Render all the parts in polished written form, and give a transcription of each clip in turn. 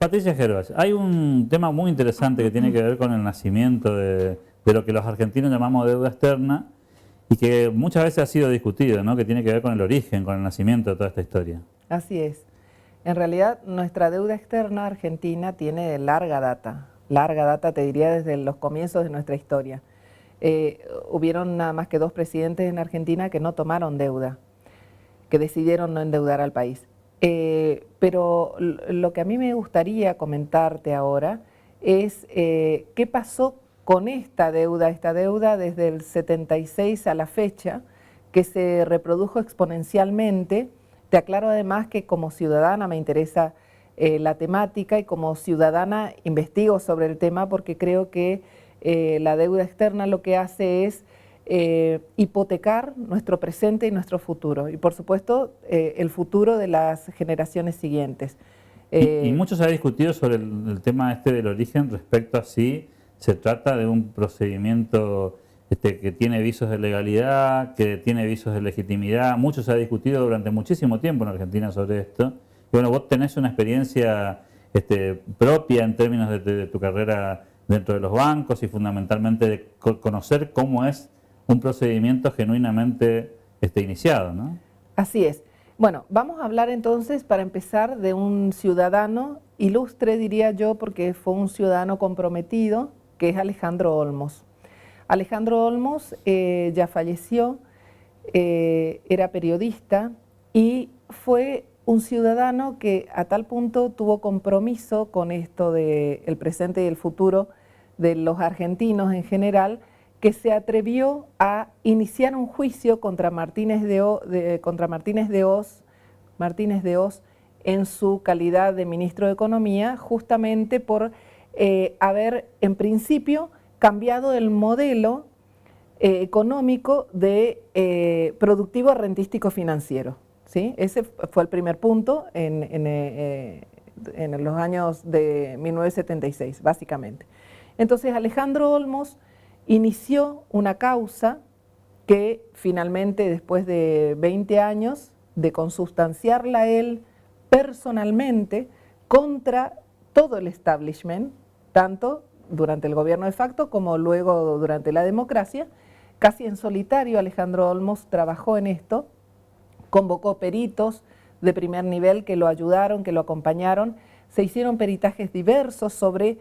Patricia Gervas, hay un tema muy interesante que tiene que ver con el nacimiento de lo que los argentinos llamamos deuda externa y que muchas veces ha sido discutido, ¿no? Que tiene que ver con el origen, con el nacimiento de toda esta historia. Así es. En realidad, nuestra deuda externa argentina tiene larga data, te diría desde los comienzos de nuestra historia. Hubieron nada más que 2 presidentes en Argentina que no tomaron deuda, que decidieron no endeudar al país. Pero lo que a mí me gustaría comentarte ahora es qué pasó con esta deuda desde el 76 a la fecha, que se reprodujo exponencialmente. Te aclaro además que como ciudadana me interesa la temática y como ciudadana investigo sobre el tema porque creo que la deuda externa lo que hace es hipotecar nuestro presente y nuestro futuro y por supuesto el futuro de las generaciones siguientes. Y mucho se ha discutido sobre el tema del origen respecto a si se trata de un procedimiento que tiene visos de legalidad, que tiene visos de legitimidad. Mucho se ha discutido durante muchísimo tiempo en Argentina sobre esto. Y bueno, vos tenés una experiencia propia en términos de tu carrera dentro de los bancos y fundamentalmente de conocer cómo es un procedimiento genuinamente iniciado, ¿no? Así es. Bueno, vamos a hablar entonces, para empezar, de un ciudadano ilustre, diría yo, porque fue un ciudadano comprometido, que es Alejandro Olmos. Alejandro Olmos ya falleció, era periodista y fue un ciudadano que a tal punto tuvo compromiso con esto del presente y el futuro de los argentinos en general, que se atrevió a iniciar un juicio contra Martínez de Oz en su calidad de ministro de Economía, justamente por haber, en principio, cambiado el modelo económico de productivo rentístico financiero, ¿sí? Ese fue el primer punto en los años de 1976, básicamente. Entonces, Alejandro Olmos inició una causa que finalmente, después de 20 años de consustanciarla él personalmente contra todo el establishment, tanto durante el gobierno de facto como luego durante la democracia, casi en solitario Alejandro Olmos trabajó en esto, convocó peritos de primer nivel que lo ayudaron, que lo acompañaron, se hicieron peritajes diversos sobre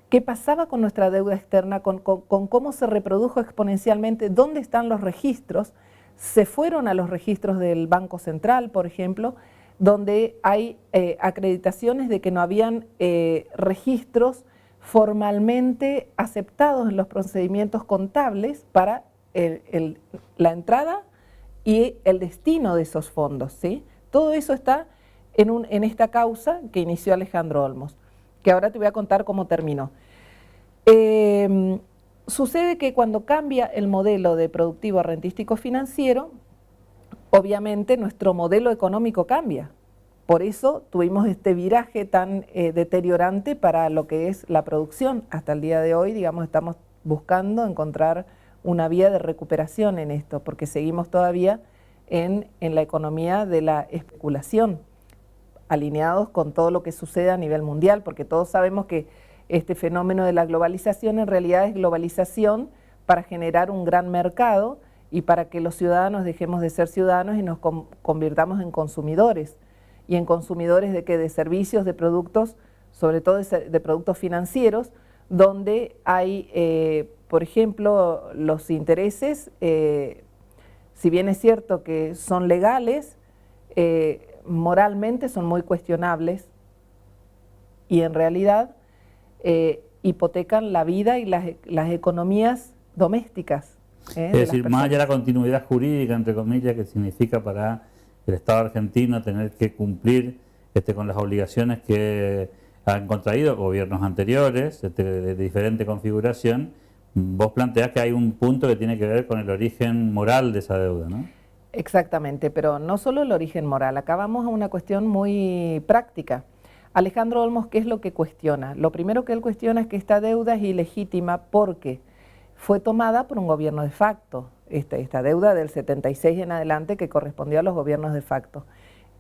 qué pasaba con nuestra deuda externa, con cómo se reprodujo exponencialmente, dónde están los registros. Se fueron a los registros del Banco Central, por ejemplo, donde hay acreditaciones de que no habían registros formalmente aceptados en los procedimientos contables para la entrada y el destino de esos fondos, ¿sí? Todo eso está en esta causa que inició Alejandro Olmos, que ahora te voy a contar cómo terminó. Sucede que cuando cambia el modelo de productivo a rentístico financiero, obviamente nuestro modelo económico cambia. Por eso tuvimos este viraje tan deteriorante para lo que es la producción. Hasta el día de hoy, digamos, estamos buscando encontrar una vía de recuperación en esto, porque seguimos todavía en la economía de la especulación, alineados con todo lo que sucede a nivel mundial, porque todos sabemos que este fenómeno de la globalización en realidad es globalización para generar un gran mercado y para que los ciudadanos dejemos de ser ciudadanos y nos convirtamos en consumidores. ¿Y en consumidores de qué? De servicios, de productos, sobre todo de productos financieros, donde hay, por ejemplo, los intereses, si bien es cierto que son legales, moralmente son muy cuestionables y en realidad hipotecan la vida y las economías domésticas. Es decir, más allá de la continuidad jurídica, entre comillas, que significa para el Estado argentino tener que cumplir con las obligaciones que han contraído gobiernos anteriores de diferente configuración, vos planteás que hay un punto que tiene que ver con el origen moral de esa deuda, ¿no? Exactamente, pero no solo el origen moral, acá vamos a una cuestión muy práctica. Alejandro Olmos, ¿qué es lo que cuestiona? Lo primero que él cuestiona es que esta deuda es ilegítima porque fue tomada por un gobierno de facto, esta deuda del 76 en adelante que correspondió a los gobiernos de facto.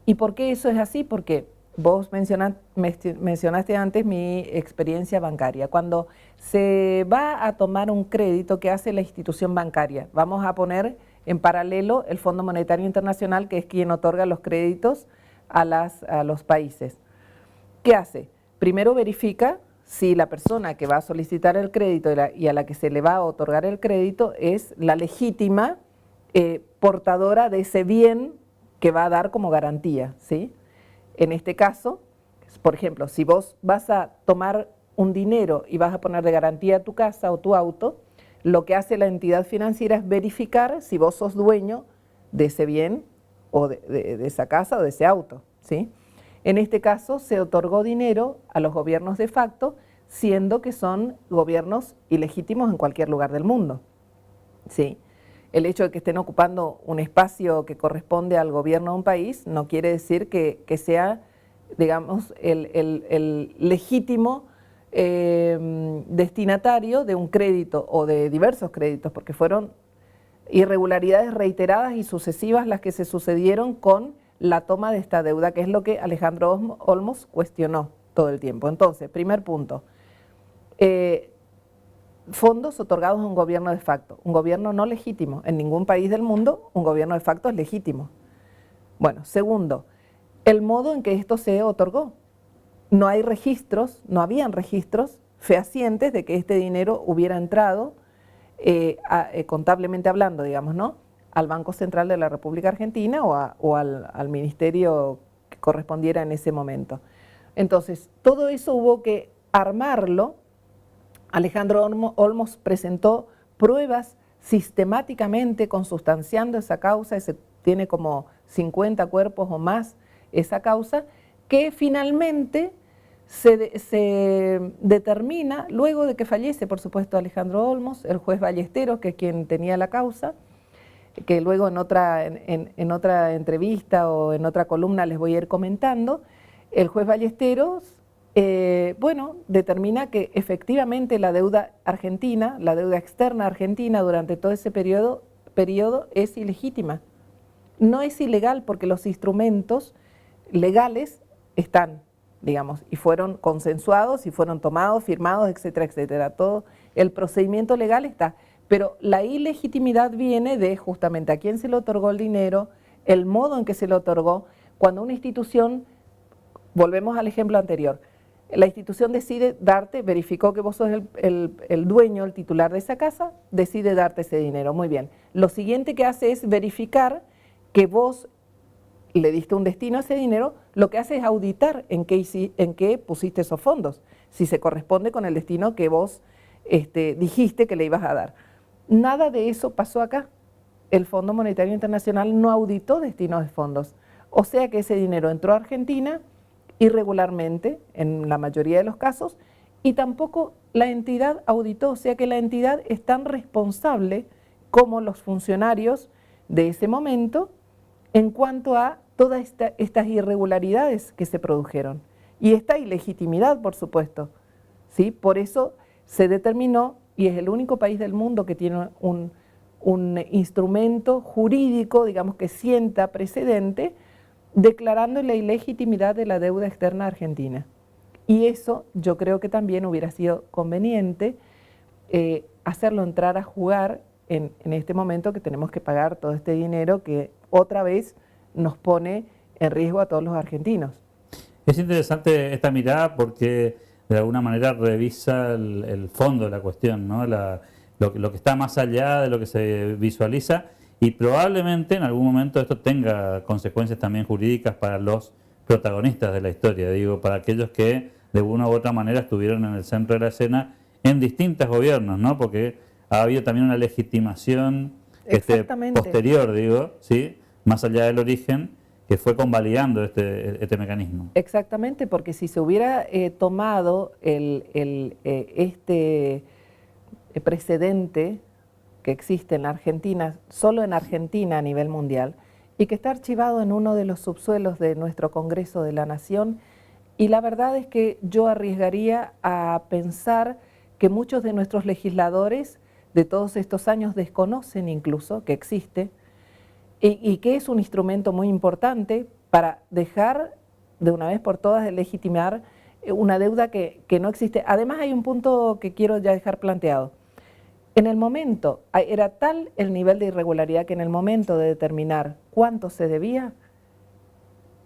¿Y por qué eso es así? Porque vos mencionaste antes mi experiencia bancaria. Cuando se va a tomar un crédito, ¿qué hace la institución bancaria? Vamos a poner en paralelo el Fondo Monetario Internacional, que es quien otorga los créditos a los países. ¿Qué hace? Primero verifica si la persona que va a solicitar el crédito y a la que se le va a otorgar el crédito es la legítima portadora de ese bien que va a dar como garantía, ¿sí? En este caso, por ejemplo, si vos vas a tomar un dinero y vas a poner de garantía tu casa o tu auto, lo que hace la entidad financiera es verificar si vos sos dueño de ese bien o de esa casa o de ese auto, ¿sí? En este caso se otorgó dinero a los gobiernos de facto, siendo que son gobiernos ilegítimos en cualquier lugar del mundo, ¿sí? El hecho de que estén ocupando un espacio que corresponde al gobierno de un país no quiere decir que sea, digamos, el legítimo destinatario de un crédito o de diversos créditos, porque fueron irregularidades reiteradas y sucesivas las que se sucedieron con la toma de esta deuda, que es lo que Alejandro Olmos cuestionó todo el tiempo. Entonces, primer punto, fondos otorgados a un gobierno de facto, un gobierno no legítimo. En ningún país del mundo un gobierno de facto es legítimo. Bueno, segundo, el modo en que esto se otorgó. No hay registros, no habían registros fehacientes de que este dinero hubiera entrado, contablemente hablando, digamos, ¿no?, al Banco Central de la República Argentina o al ministerio que correspondiera en ese momento. Entonces, todo eso hubo que armarlo. Alejandro Olmos presentó pruebas sistemáticamente consustanciando esa causa, tiene como 50 cuerpos o más esa causa, que finalmente se determina, luego de que fallece, por supuesto, Alejandro Olmos, el juez Ballesteros, que es quien tenía la causa, que luego en otra entrevista o en otra columna les voy a ir comentando, el juez Ballesteros, determina que efectivamente la deuda argentina, la deuda externa argentina durante todo ese periodo es ilegítima. No es ilegal porque los instrumentos legales están, digamos, y fueron consensuados y fueron tomados, firmados, etcétera, etcétera. Todo el procedimiento legal está, pero la ilegitimidad viene de justamente a quién se le otorgó el dinero, el modo en que se le otorgó. Cuando una institución, volvemos al ejemplo anterior, la institución decide darte, verificó que vos sos el dueño, el titular de esa casa, decide darte ese dinero. Muy bien. Lo siguiente que hace es verificar que vos le diste un destino a ese dinero, lo que hace es auditar en qué pusiste esos fondos, si se corresponde con el destino que vos dijiste que le ibas a dar. Nada de eso pasó acá. El Fondo Monetario Internacional no auditó destinos de fondos. O sea que ese dinero entró a Argentina irregularmente, en la mayoría de los casos, y tampoco la entidad auditó, o sea que la entidad es tan responsable como los funcionarios de ese momento en cuanto a todas estas irregularidades que se produjeron. Y esta ilegitimidad, por supuesto, ¿sí? Por eso se determinó, y es el único país del mundo que tiene un instrumento jurídico, digamos, que sienta precedente, declarando la ilegitimidad de la deuda externa argentina. Y eso yo creo que también hubiera sido conveniente hacerlo entrar a jugar en este momento que tenemos que pagar todo este dinero que otra vez nos pone en riesgo a todos los argentinos. Es interesante esta mirada porque de alguna manera revisa el fondo de la cuestión, ¿no? Lo que está más allá de lo que se visualiza. Y probablemente en algún momento esto tenga consecuencias también jurídicas para los protagonistas de la historia, digo, para aquellos que de una u otra manera estuvieron en el centro de la escena en distintos gobiernos, ¿no? Porque ha habido también una legitimación posterior, digo, ¿sí? Más allá del origen, que fue convalidando este mecanismo. Exactamente, porque si se hubiera tomado este precedente que existe en la Argentina, solo en Argentina a nivel mundial, y que está archivado en uno de los subsuelos de nuestro Congreso de la Nación, y la verdad es que yo arriesgaría a pensar que muchos de nuestros legisladores de todos estos años desconocen incluso que existe, y que es un instrumento muy importante para dejar de una vez por todas de legitimar una deuda que no existe. Además hay un punto que quiero ya dejar planteado. En el momento, era tal el nivel de irregularidad que en el momento de determinar cuánto se debía,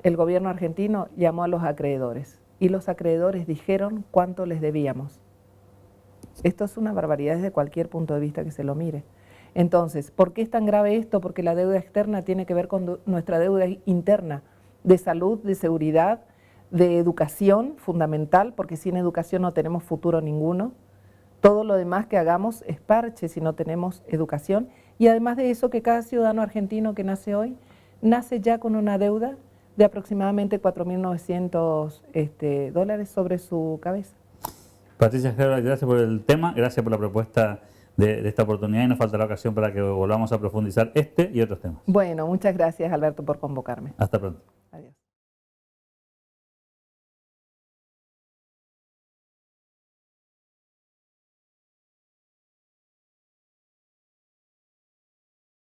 el gobierno argentino llamó a los acreedores y los acreedores dijeron cuánto les debíamos. Esto es una barbaridad desde cualquier punto de vista que se lo mire. Entonces, ¿por qué es tan grave esto? Porque la deuda externa tiene que ver con nuestra deuda interna de salud, de seguridad, de educación fundamental, porque sin educación no tenemos futuro ninguno. Todo lo demás que hagamos es parche si no tenemos educación. Y además de eso, que cada ciudadano argentino que nace hoy, nace ya con una deuda de aproximadamente 4.900 dólares sobre su cabeza. Patricia Herbert, gracias por el tema, gracias por la propuesta de esta oportunidad y nos falta la ocasión para que volvamos a profundizar este y otros temas. Bueno, muchas gracias Alberto por convocarme. Hasta pronto. Adiós.